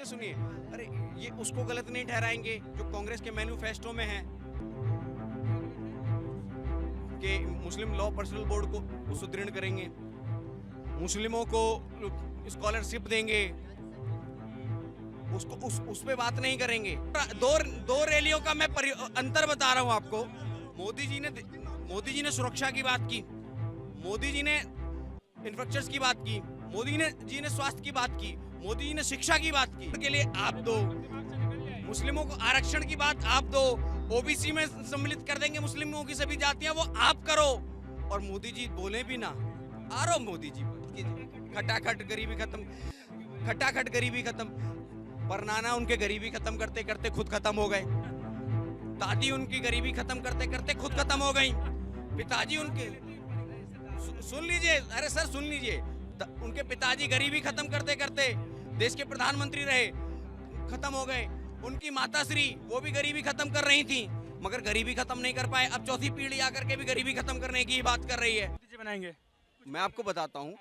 सुनिए, अरे ये उसको गलत नहीं ठहराएंगे जो कांग्रेस के मैनिफेस्टो में है कि मुस्लिम लॉ पर्सनल बोर्ड को सुदृढ़ करेंगे, मुस्लिमों को स्कॉलरशिप देंगे, उसको उस पे बात नहीं करेंगे। दो रैलियों का मैं अंतर बता रहा हूं आपको। मोदी जी ने सुरक्षा की बात की, मोदी जी ने इंफ्रास्ट्रक्चर की बात की, मोदी जी ने स्वास्थ्य की बात की, मोदी जी ने शिक्षा की बात की। के लिए आप दो, मुस्लिमों को आरक्षण की बात आप दो, ओबीसी में सम्मिलित कर देंगे मुस्लिमों की सभी जातियां, वो आप करो। और मोदी जी बोले भी ना, आ रहा मोदी जी खटाखट गरीबी खत्म, खटाखट गरीबी खत्म। पर नाना उनके गरीबी खत्म करते करते खुद खत्म हो गए, दादी उनकी गरीबी खत्म करते करते खुद खत्म हो गई, पिताजी उनके सुन लीजिए, अरे सर सुन लीजिए, उनके पिताजी गरीबी खत्म करते करते देश के प्रधानमंत्री रहे, खत्म हो गए। उनकी माताश्री वो भी गरीबी खत्म कर रही थी, मगर गरीबी खत्म नहीं कर पाए। अब चौथी पीढ़ी आकर के भी गरीबी खत्म करने की बात कर रही है। बनाएंगे। मैं आपको बताता हूँ,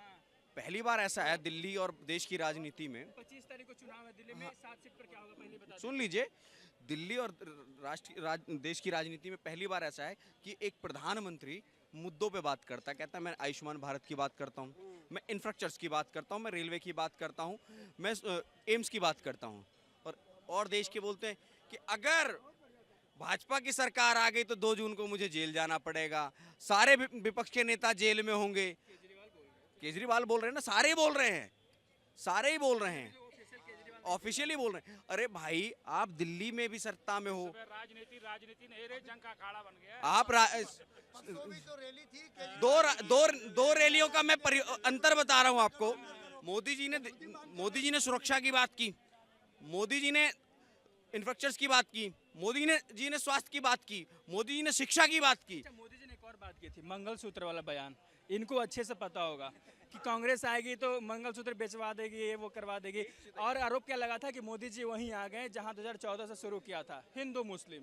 पहली बार ऐसा है दिल्ली और देश की राजनीति में। 25 तारीख को चुनाव है दिल्ली में, 7 सीट पर क्या होगा पहले बता। सुन लीजिए, दिल्ली और देश की राजनीति में पहली बार ऐसा है कि एक प्रधानमंत्री मुद्दों पे बात करता है, कहता है मैं आयुष्मान भारत की बात करता हूँ, मैं इंफ्रास्ट्रक्चर की बात करता हूँ, मैं रेलवे की बात करता हूँ, मैं एम्स की बात करता हूँ। और देश के बोलते हैं कि अगर भाजपा की सरकार आ गई तो 2 जून को मुझे जेल जाना पड़ेगा, सारे विपक्ष के नेता जेल में होंगे। केजरीवाल बोल रहे हैं ना, सारे ही बोल रहे हैं, सारे ही बोल रहे हैं, ऑफिशियली बोल रहे हैं। अरे भाई आप दिल्ली में भी सत्ता में हो, राजनीति नहीं रही, जंग का अखाड़ा बन गया। आप दो रैलियों का मैं अंतर बता रहा हूं आपको। मोदी जी ने सुरक्षा की बात की, मोदी जी ने इंफ्रास्ट्रक्चर की बात की, मोदी जी ने स्वास्थ्य की बात की, मोदी जी ने शिक्षा की बात की। मोदी जी ने एक और बात की थी, मंगलसूत्र वाला बयान, इनको अच्छे से पता होगा कि कांग्रेस आएगी तो मंगलसूत्र बेचवा देगी, ये वो करवा देगी। और आरोप क्या लगा था कि मोदी जी वहीं आ गए जहां 2014 से शुरू किया था, हिंदू मुस्लिम।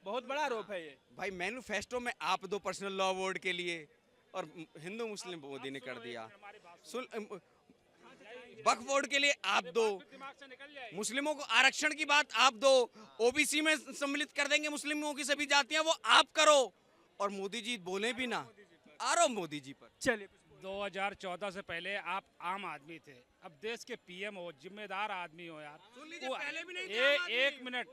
बहुत बड़ा आरोप है ये। भाई मैनिफेस्टो में आप दो पर्सनल लॉ बोर्ड के लिए, और हिंदू मुस्लिम मोदी ने कर दिया। वक्फ बोर्ड के लिए आप दो, मुस्लिमों को आरक्षण की बात आप दो, ओबीसी में सम्मिलित कर देंगे मुस्लिमों की सभी जातियां, वो आप करो। और मोदी जी बोले भी ना, आ रहा मोदी जी पर। चलिए, 2014 से पहले आप आम आदमी थे, अब देश के पीएम हो, जिम्मेदार आदमी हो यार। सुन लीजिए, पहले भी नहीं थे। एक मिनट,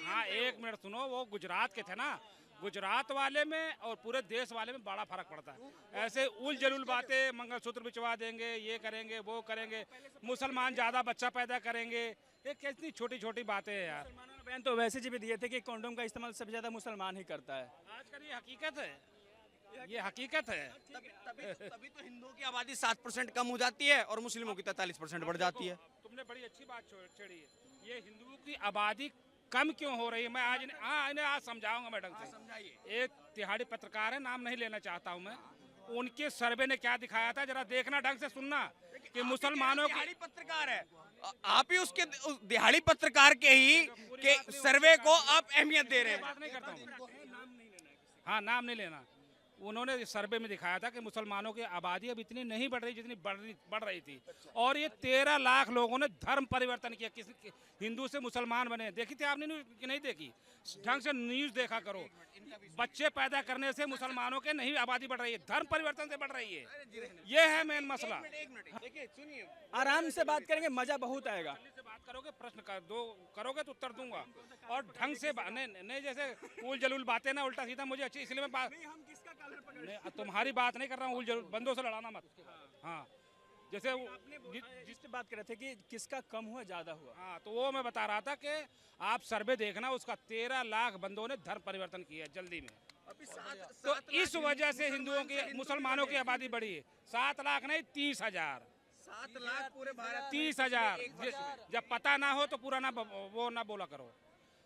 हाँ एक मिनट सुनो, वो गुजरात के थे ना, गुजरात वाले में और पूरे देश वाले में बड़ा फर्क पड़ता है। ऐसे उल जलूल बातें, मंगलसूत्र बिचवा देंगे, ये करेंगे वो करेंगे, मुसलमान ज़्यादा बच्चा पैदा करेंगे, ये कितनी छोटी छोटी बातें हैं यार। बहन तो वैसे जी भी दिए थे कि कंडोम का इस्तेमाल सबसे ज़्यादा मुसलमान ही करता है। आजकल ये हकीकत है, ये हकीकत है। तभी तो हिंदुओं की आबादी 7% कम हो जाती है और मुस्लिमों की 43% बढ़ जाती है। तुमने बड़ी अच्छी बात छेड़ी है, ये हिंदुओं की आबादी कम क्यों हो रही है, मैं आज समझाऊंगा मैं ढंग से। एक तिहाड़ी पत्रकार है, नाम नहीं लेना चाहता हूं मैं, उनके सर्वे ने क्या दिखाया था, जरा देखना ढंग से सुनना कि मुसलमानों की पत्रकार है, आप ही उसके दिहाड़ी पत्रकार के ही के सर्वे को आप अहमियत दे रहे हैं। बात नहीं करता हूँ, हाँ नाम नहीं लेना। उन्होंने सर्वे में दिखाया था कि मुसलमानों की आबादी अब इतनी नहीं बढ़ रही जितनी बढ़ रही थी, और ये 13 लाख लोगों ने धर्म परिवर्तन किया, किसी हिंदू से मुसलमान बने। देखी थी आपने न्यूज़ कि नहीं देखी? ढंग से न्यूज़ देखा करो। बच्चे पैदा करने से मुसलमानों के नहीं आबादी बढ़ रही है, धर्म परिवर्तन से बढ़ रही है। ये है मेन मसला। देखिए सुनिए, आराम से बात करेंगे, मजा बहुत आएगा। बात करोगे, प्रश्न करोगे तो उत्तर दूंगा, और ढंग से नहीं जैसे उल जलूल बातें ना उल्टा सीधा मुझे अच्छी, इसलिए मैं बात तुम्हारी बात नहीं कर रहा हूँ, उल जलूल बंदों से लड़ाना मत। हाँ जैसे जिससे बात कर रहे थे कि किसका कम हुआ ज्यादा हुआ, हाँ तो वो मैं बता रहा था कि आप सर्वे देखना, उसका 13 लाख बंदों ने धर्म परिवर्तन किया जल्दी में। तो इस वजह से हिंदुओं की, मुसलमानों की आबादी बढ़ी है। 7 लाख नहीं, 30,000। 7 लाख पूरे भारत, 30,000। जब पता ना हो तो पूरा ना वो ना बोला करो।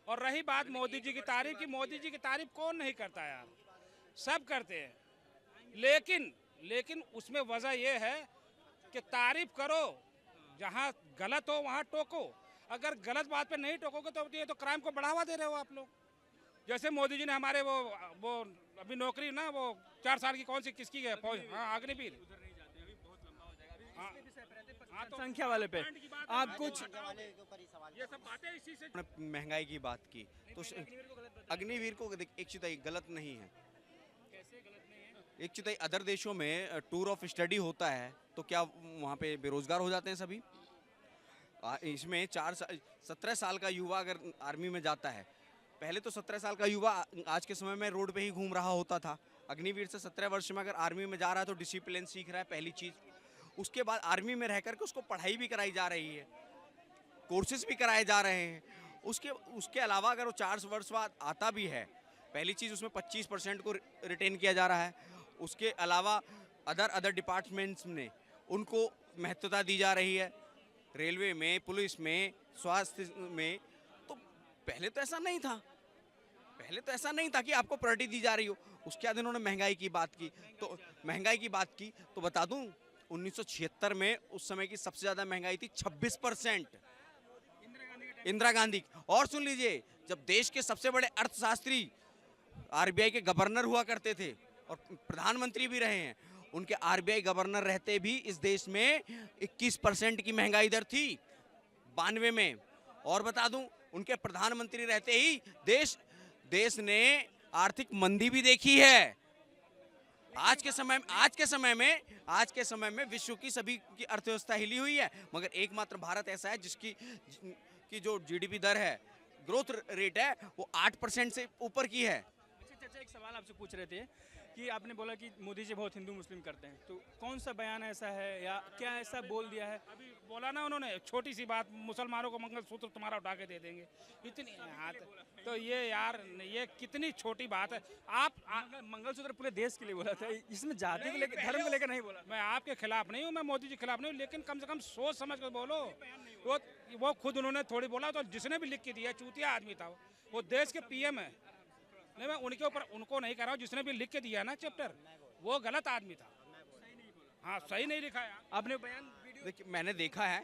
और रही बात मोदी जी की तारीफ की, मोदी जी की तारीफ कौन नहीं करता यार, सब करते हैं। लेकिन उसमें वजह यह है कि तारीफ करो, जहाँ गलत हो वहाँ टोको। अगर गलत बात पे नहीं टोकोगे तो ये तो क्राइम को बढ़ावा दे रहे हो आप लोग। जैसे मोदी जी ने हमारे वो अभी नौकरी ना, वो 4 साल की कौन सी किसकी है फौज, हाँ अग्निवीर, संख्या वाले पे आप कुछ ये सब बातें इसी से उन्होंने महंगाई की बात की तो अग्निवीर को देख, एक चीज गलत नहीं है। एक चीज अदर देशों में टूर ऑफ स्टडी होता है तो क्या वहाँ पे बेरोजगार हो जाते हैं सभी? इसमें 17 साल का युवा अगर आर्मी में जाता है, पहले तो 17 साल का युवा आज के समय में रोड पे ही घूम रहा होता था। अग्निवीर से 17 वर्ष में अगर आर्मी में जा रहा है तो डिसिप्लिन सीख रहा है, पहली चीज़। उसके बाद आर्मी में रह करके उसको पढ़ाई भी कराई जा रही है, कोर्सेज भी कराए जा रहे हैं। उसके अलावा अगर वो 4 वर्ष बाद आता भी है, पहली चीज़ उसमें 25% को रिटेन किया जा रहा है। उसके अलावा अदर डिपार्टमेंट्स में उनको महत्वता दी जा रही है, रेलवे में, पुलिस में, स्वास्थ्य में। तो पहले तो ऐसा नहीं था, पहले तो ऐसा नहीं था कि आपको प्रायोरिटी दी जा रही हो। उसके बाद इन्होंने महंगाई की बात की, तो महंगाई की बात की तो बता दूं 1976 में उस समय की सबसे ज़्यादा महंगाई थी 26%, इंदिरा गांधी। और सुन लीजिए, जब देश के सबसे बड़े अर्थशास्त्री आरबीआई के गवर्नर हुआ करते थे और प्रधानमंत्री भी रहे हैं, उनके आरबीआई गवर्नर रहते भी इस देश में 21% की महंगाई दर थी 92 में। और बता दूं, उनके प्रधानमंत्री रहते ही देश ने आर्थिक मंदी भी देखी है। आज के समय में विश्व की सभी की अर्थव्यवस्था हिली हुई है, मगर एकमात्र भारत ऐसा है जिसकी जो जीडीपी दर है, ग्रोथ रेट है, वो 8% से ऊपर की है। चाचा एक सवाल आपसे पूछ रहे थे कि आपने बोला कि मोदी जी बहुत हिंदू मुस्लिम करते हैं, तो कौन सा बयान ऐसा है या क्या ऐसा बोल दिया है? अभी बोला ना उन्होंने, छोटी सी बात, मुसलमानों को मंगलसूत्र तुम्हारा उठा के दे देंगे, इतनी हाँ। तो ये यार, ये कितनी छोटी बात है। आप मंगलसूत्र पूरे देश के लिए बोला था, इसमें जाति को लेकर, धर्म को लेकर नहीं बोला। मैं आपके खिलाफ नहीं हूँ, मैं मोदी जी के खिलाफ नहीं हूँ, लेकिन कम से कम सोच समझ कर बोलो। वो खुद उन्होंने थोड़ी बोला, तो जिसने भी लिख के दिया चूतिया आदमी था वो देश के पीएम है। नहीं, मैं उनके ऊपर उनको नहीं कर रहा हूँ, जिसने भी लिख के दिया ना चैप्टर, वो गलत आदमी था। हाँ, सही नहीं लिखा है आपने बयान। देखिए, मैंने देखा है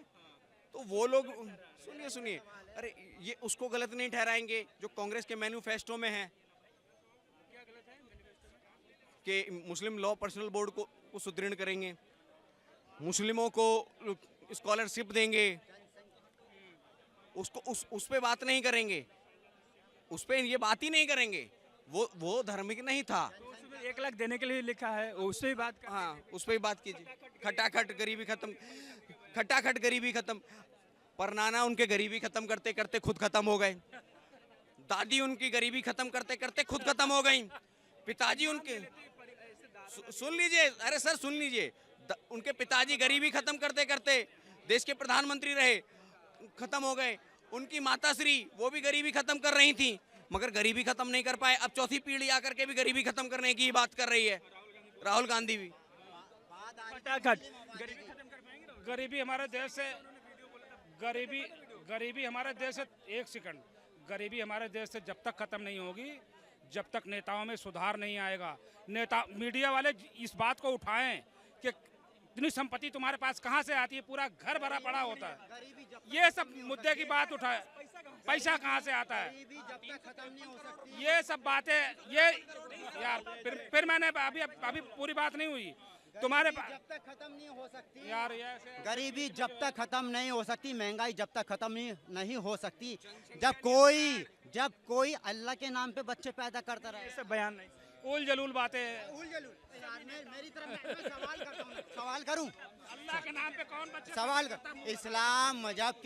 तो वो लोग सुनिए, अरे ये उसको गलत नहीं ठहराएंगे जो कांग्रेस के मैनिफेस्टो में है। क्या गलत है मैनिफेस्टो में? कि मुस्लिम लॉ पर्सनल बोर्ड को सुदृढ़ करेंगे, मुस्लिमों को स्कॉलरशिप देंगे, उसको उस पे बात नहीं करेंगे, उस पे ये बात ही नहीं करेंगे। वो धार्मिक नहीं था। तो उसमें 1 लाख देने के लिए लिखा है, उससे ही बात कर। हाँ, उस पर ही बात कीजिए। खटाखट गरीबी खत्म, खटाखट गरीबी खत्म। परनाना उनके गरीबी खत्म करते करते खुद खत्म हो गए। दादी उनकी गरीबी खत्म करते करते खुद खत्म हो गई। पिताजी उनके, सुन लीजिए, अरे सर सुन लीजिए, उनके पिताजी गरीबी खत्म करते करते देश के प्रधानमंत्री रहे, खत्म हो गए। उनकी माताश्री, वो भी गरीबी खत्म कर रही थी, मगर गरीबी खत्म नहीं कर पाए। अब चौथी पीढ़ी आकर के भी गरीबी खत्म करने की बात कर रही है, राहुल गांधी भी। गरीबी हमारे देश से, गरीबी हमारे देश से, एक सेकंड, गरीबी हमारे देश से जब तक खत्म नहीं होगी, जब तक नेताओं में सुधार नहीं आएगा। मीडिया वाले इस बात को उठाएं कि इतनी संपत्ति तुम्हारे पास कहाँ से आती है, पूरा घर भरा पड़ा होता है। ये सब मुद्दे की बात उठाए, पैसा कहाँ से आता है, ये सब बातें। ये यार फिर मैंने अभी पूरी बात नहीं हुई तुम्हारे पास। जब तक खत्म नहीं हो सकती यार, ये गरीबी जब तक खत्म नहीं हो सकती, महंगाई जब तक खत्म नहीं हो सकती, जब कोई अल्लाह के नाम पे बच्चे पैदा करता रहे। ऐसा बयान नहीं, उल जलूल बातें। मेरी तरफ मैं सवाल करता हूँ, सवाल करूँ? अल्लाह के नाम पे कौन बच्चे सवाल कर, इस्लाम मजहब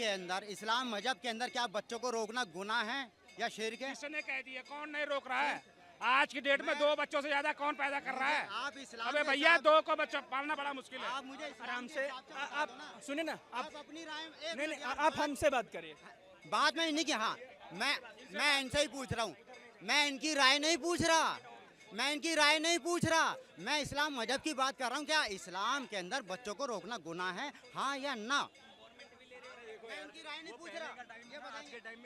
के अंदर क्या बच्चों को रोकना गुनाह है या शिर्क है? किसने कह दिया? कौन नहीं रोक रहा है? आज की डेट में 2 बच्चों से ज्यादा कौन पैदा कर रहा है? आप इस्लाम अबे के भैया, साथ- 2 को बच्चा पालना बड़ा मुश्किल है। आप मुझे इस्लाम आराम के से हिसाब से आप बताओ ना। सुनिए ना, आप अपनी राय नहीं, आप हमसे बात करिए। बात में नहीं की। हाँ, मैं इनसे ही पूछ रहा हूँ, मैं इनकी राय नहीं पूछ रहा, मैं इस्लाम मजहब की बात कर रहा हूँ। क्या इस्लाम के अंदर बच्चों को रोकना गुनाह है, हाँ या ना? मैं इनकी राय नहीं पूछ रहा, ये बताइए।